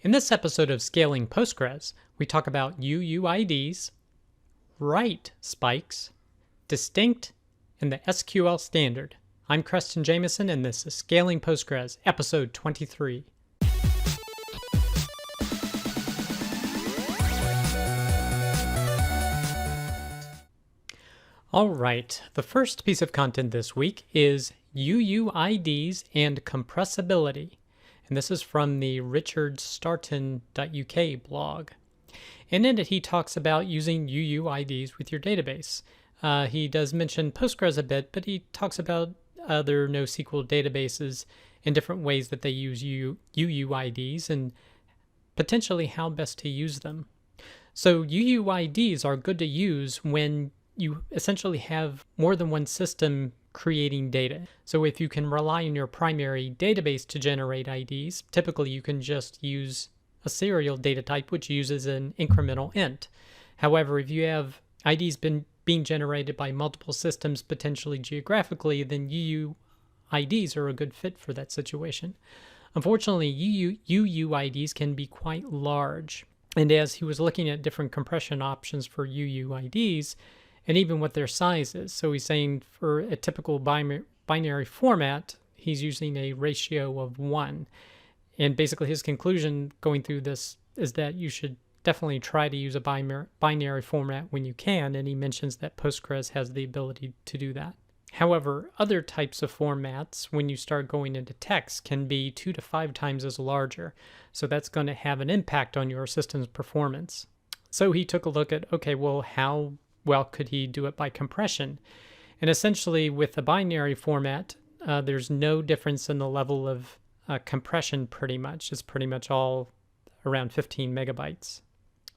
In this episode of Scaling Postgres, we talk about UUIDs, write spikes, distinct, and the SQL standard. I'm Preston Jameson, and this is Scaling Postgres, episode 23. All right, the first piece of content this week is UUIDs and Compressibility. And this is from the richardstarton.uk blog. And in it, he talks about using UUIDs with your database. He does mention Postgres a bit, but he talks about other NoSQL databases in different ways that they use UUIDs and potentially how best to use them. So UUIDs are good to use when you essentially have more than one system creating data. So if you can rely on your primary database to generate IDs, typically you can just use a serial data type which uses an incremental int. However, if you have IDs being generated by multiple systems, potentially geographically, then UUIDs are a good fit for that situation. Unfortunately, UUIDs can be quite large. And as he was looking at different compression options for UUIDs, and even what their size is. So he's saying for a typical binary format, he's using a ratio of 1. And basically his conclusion going through this is that you should definitely try to use a binary format when you can, and he mentions that Postgres has the ability to do that. However, other types of formats, when you start going into text, can be 2 to 5 times as larger. So that's going to have an impact on your system's performance. So he took a look at, okay, well, how well could he do it by compression? And essentially with a binary format, there's no difference in the level of compression pretty much. It's pretty much all around 15 megabytes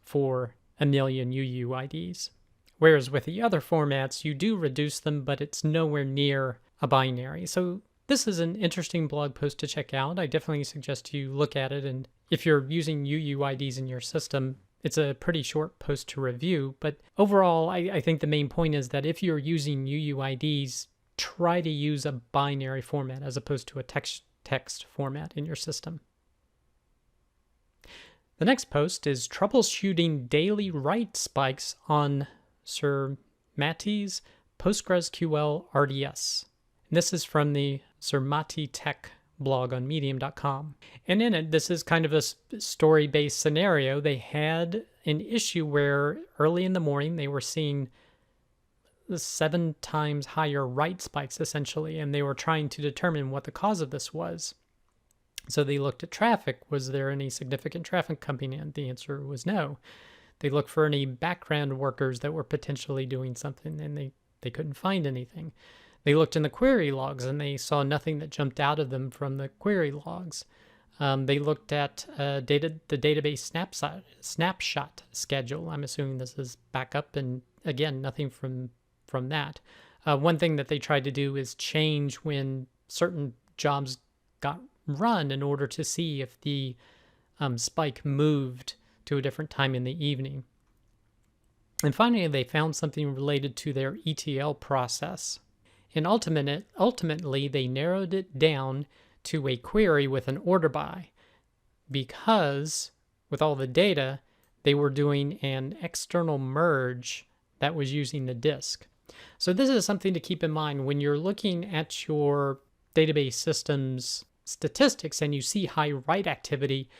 for a million UUIDs. Whereas with the other formats, you do reduce them, but it's nowhere near a binary. So this is an interesting blog post to check out. I definitely suggest you look at it. And if you're using UUIDs in your system, it's a pretty short post to review, but overall, I think the main point is that if you're using UUIDs, try to use a binary format as opposed to a text format in your system. The next post is troubleshooting daily write spikes on Cermati's PostgreSQL RDS. And this is from the Cermati Tech blog on medium.com. And in it, this is kind of a story-based scenario. They had an issue where early in the morning they were seeing 7 times higher write spikes essentially, and they were trying to determine what the cause of this was. So they looked at traffic. Was there any significant traffic coming in? The answer was no. They looked for any background workers that were potentially doing something, and they couldn't find anything. They looked in the query logs and they saw nothing that jumped out of them from the query logs. They looked at the database snapshot schedule. I'm assuming this is backup, and again, nothing from that. One thing that they tried to do is change when certain jobs got run in order to see if the spike moved to a different time in the evening. And finally, they found something related to their ETL process. And ultimately, they narrowed it down to a query with an order by, because with all the data, they were doing an external merge that was using the disk. So this is something to keep in mind when you're looking at your database system's statistics and you see high write activity.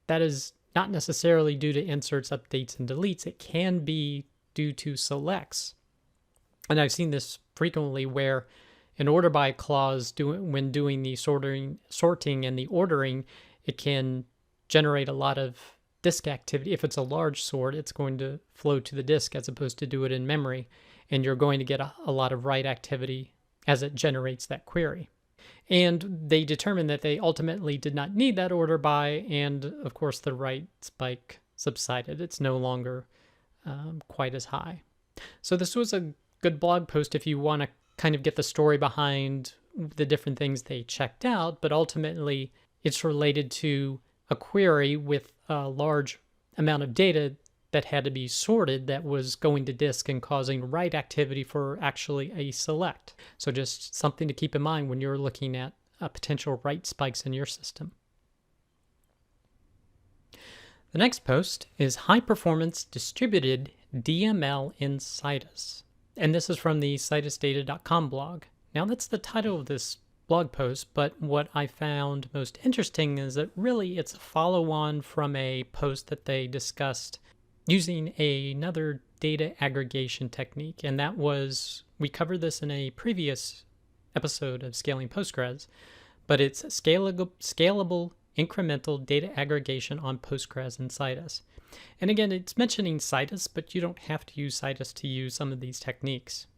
That is not necessarily due to inserts, updates, and deletes. It can be due to selects. And I've seen this frequently where an order by clause, when doing the sorting and the ordering, it can generate a lot of disk activity. If it's a large sort, it's going to flow to the disk as opposed to do it in memory. And you're going to get a lot of write activity as it generates that query. And they determined that they ultimately did not need that order by, and of course the write spike subsided. It's no longer quite as high. So this was a good blog post if you want to kind of get the story behind the different things they checked out, but ultimately it's related to a query with a large amount of data that had to be sorted that was going to disk and causing write activity for actually a select. So just something to keep in mind when you're looking at potential write spikes in your system. The next post is High Performance Distributed DML in Citus. And this is from the citusdata.com blog. Now that's the title of this blog post, but what I found most interesting is that really it's a follow-on from a post that they discussed using another data aggregation technique. And that was, we covered this in a previous episode of Scaling Postgres, but it's scalable incremental data aggregation on Postgres and Citus. And again, it's mentioning Citus, but you don't have to use Citus to use some of these techniques.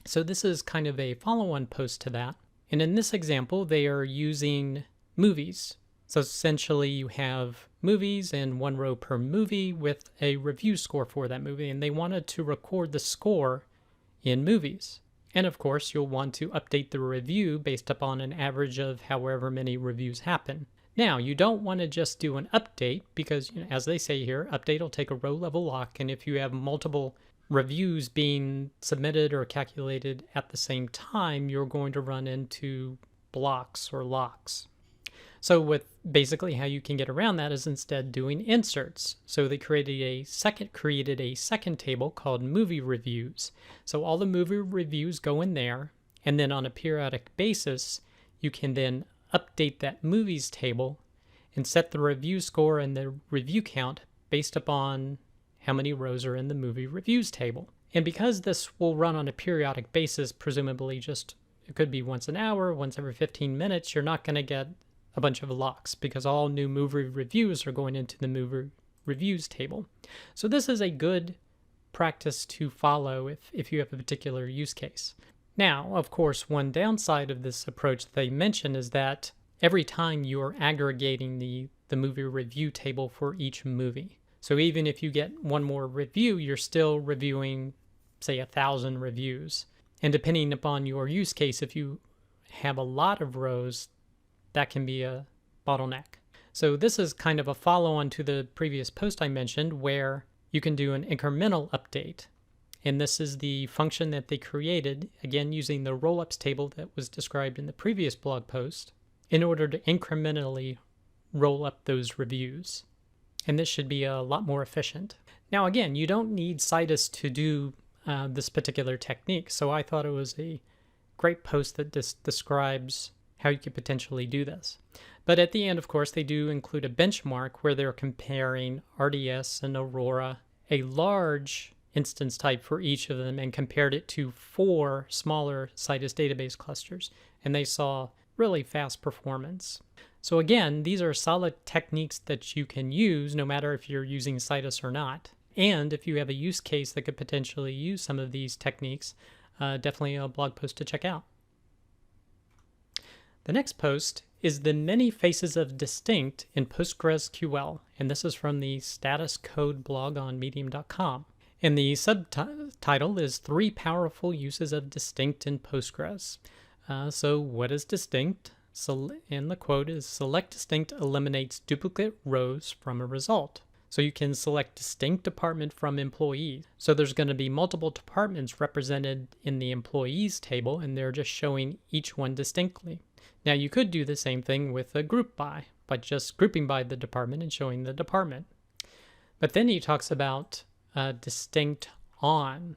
So this is kind of a follow-on post to that. And in this example, they are using movies. So essentially you have movies and one row per movie with a review score for that movie. And they wanted to record the score in movies. And of course, you'll want to update the review based upon an average of however many reviews happen. Now, you don't want to just do an update because, as they say here, update will take a row level lock. And if you have multiple reviews being submitted or calculated at the same time, you're going to run into blocks or locks. So with basically how you can get around that is instead doing inserts. So they created a second table called movie reviews. So all the movie reviews go in there, and then on a periodic basis, you can then update that movies table and set the review score and the review count based upon how many rows are in the movie reviews table. And because this will run on a periodic basis, presumably it could be once an hour, once every 15 minutes, you're not going to get a bunch of locks because all new movie reviews are going into the movie reviews table. So this is a good practice to follow if you have a particular use case. Now, of course, one downside of this approach that they mention is that every time you're aggregating the movie review table for each movie. So even if you get one more review, you're still reviewing, say, 1,000 reviews. And depending upon your use case, if you have a lot of rows, that can be a bottleneck. So this is kind of a follow-on to the previous post I mentioned where you can do an incremental update. And this is the function that they created, again, using the rollups table that was described in the previous blog post, in order to incrementally roll up those reviews. And this should be a lot more efficient. Now, again, you don't need Citus to do this particular technique, so I thought it was a great post that describes how you could potentially do this. But at the end, of course, they do include a benchmark where they're comparing RDS and Aurora, a large instance type for each of them, and compared it to 4 smaller Citus database clusters, and they saw really fast performance. So again, these are solid techniques that you can use no matter if you're using Citus or not. And if you have a use case that could potentially use some of these techniques, definitely a blog post to check out. The next post is the many faces of distinct in PostgreSQL, and this is from the status code blog on medium.com. And the subtitle is 3 Powerful Uses of Distinct in Postgres. So what is distinct? And the quote is, select distinct eliminates duplicate rows from a result. So you can select distinct department from employee. So there's going to be multiple departments represented in the employees table, and they're just showing each one distinctly. Now you could do the same thing with a group by just grouping by the department and showing the department. But then he talks about distinct on.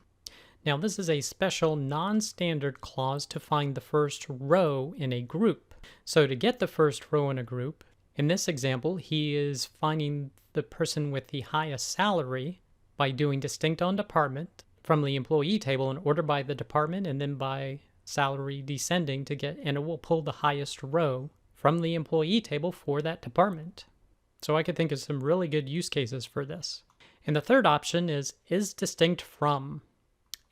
Now this is a special non-standard clause to find the first row in a group. So to get the first row in a group, in this example, he is finding the person with the highest salary by doing distinct on department from the employee table and order by the department and then by salary descending to get, and it will pull the highest row from the employee table for that department. So I could think of some really good use cases for this. And the third option is distinct from.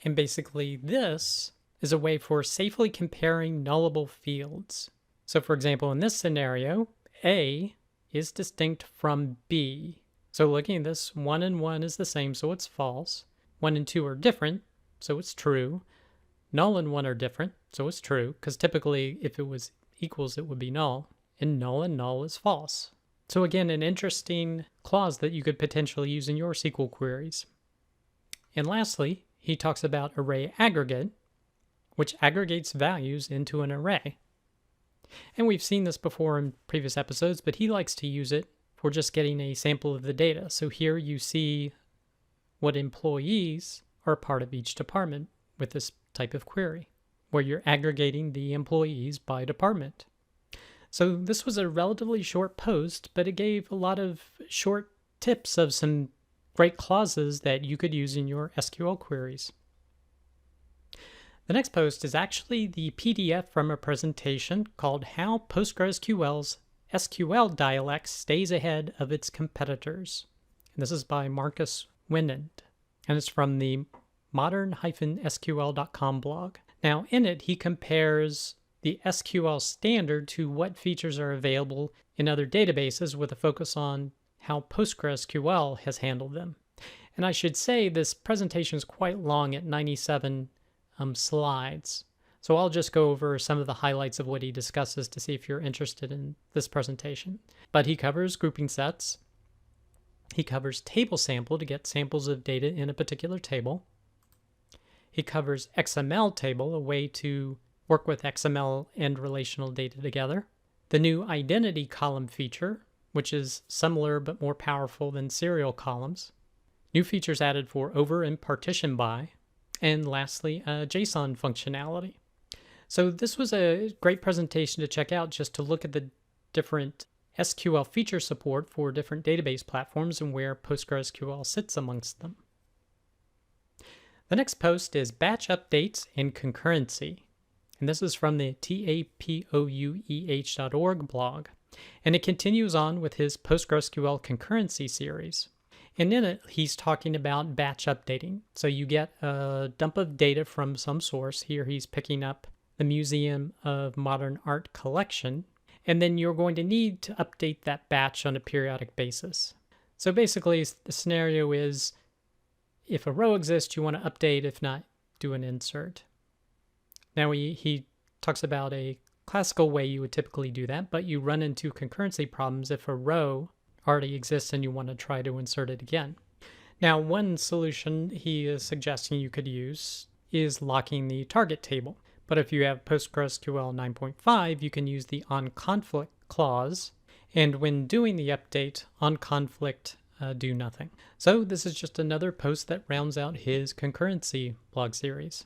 And basically this is a way for safely comparing nullable fields. So for example, in this scenario, A is distinct from B. So looking at this, 1 and 1 is the same, so it's false. 1 and 2 are different, so it's true. Null and 1 are different, so it's true, because typically if it was equals, it would be null. And null is false. So again, an interesting clause that you could potentially use in your SQL queries. And lastly, he talks about array aggregate, which aggregates values into an array. And we've seen this before in previous episodes, but he likes to use it for just getting a sample of the data. So here you see what employees are part of each department with this type of query, where you're aggregating the employees by department. So this was a relatively short post, but it gave a lot of short tips of some great clauses that you could use in your SQL queries. The next post is actually the PDF from a presentation called How PostgreSQL's SQL Dialect Stays Ahead of Its Competitors. And this is by Marcus Winand, and it's from the modern-sql.com blog. Now, in it, he compares the SQL standard to what features are available in other databases with a focus on how PostgreSQL has handled them. And I should say this presentation is quite long at 97 slides. So I'll just go over some of the highlights of what he discusses to see if you're interested in this presentation. But he covers grouping sets. He covers table sample to get samples of data in a particular table. He covers XML table, a way to work with XML and relational data together. The new identity column feature, which is similar but more powerful than serial columns. New features added for over and partition by. And lastly, JSON functionality. So this was a great presentation to check out, just to look at the different SQL feature support for different database platforms and where PostgreSQL sits amongst them. The next post is Batch Updates and Concurrency. And this is from the tapoueh.org blog. And it continues on with his PostgreSQL Concurrency series. And in it, he's talking about batch updating. So you get a dump of data from some source. Here he's picking up the Museum of Modern Art collection. And then you're going to need to update that batch on a periodic basis. So basically, the scenario is if a row exists, you want to update. If not, do an insert. Now he talks about a classical way you would typically do that, but you run into concurrency problems if a row already exists and you want to try to insert it again. Now, one solution he is suggesting you could use is locking the target table. But if you have PostgreSQL 9.5, you can use the onConflict clause, and when doing the update, onConflict do nothing. So this is just another post that rounds out his concurrency blog series.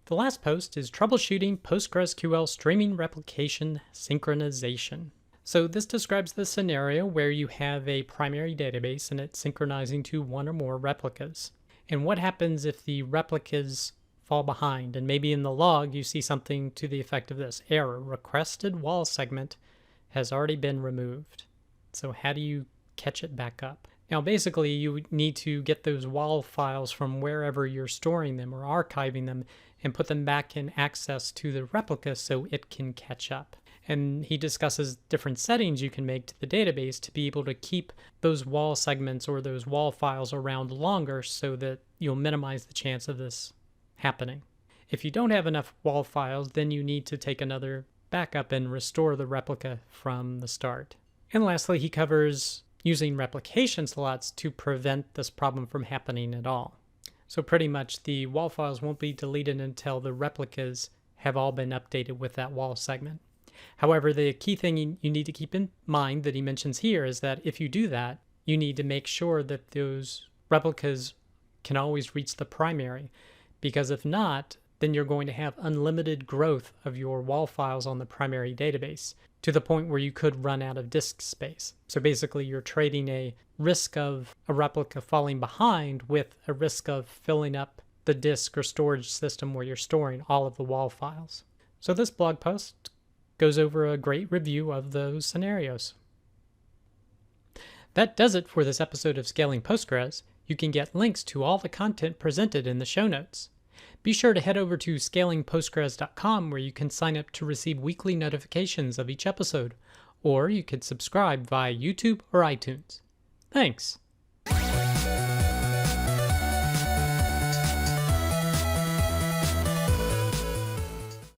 The last post is Troubleshooting PostgreSQL Streaming Replication Synchronization. So this describes the scenario where you have a primary database and it's synchronizing to one or more replicas. And what happens if the replicas fall behind? And maybe in the log you see something to the effect of this: error, requested wall segment has already been removed. So how do you catch it back up? Now basically you need to get those WAL files from wherever you're storing them or archiving them and put them back in access to the replica so it can catch up. And he discusses different settings you can make to the database to be able to keep those WAL segments or those WAL files around longer so that you'll minimize the chance of this happening. If you don't have enough WAL files, then you need to take another backup and restore the replica from the start. And lastly, he covers using replication slots to prevent this problem from happening at all. So pretty much the WAL files won't be deleted until the replicas have all been updated with that WAL segment. However, the key thing you need to keep in mind that he mentions here is that if you do that, you need to make sure that those replicas can always reach the primary, because if not, then you're going to have unlimited growth of your WAL files on the primary database to the point where you could run out of disk space. So basically you're trading a risk of a replica falling behind with a risk of filling up the disk or storage system where you're storing all of the WAL files. So this blog post goes over a great review of those scenarios. That does it for this episode of Scaling Postgres. You can get links to all the content presented in the show notes. Be sure to head over to scalingpostgres.com where you can sign up to receive weekly notifications of each episode, or you could subscribe via YouTube or iTunes. Thanks.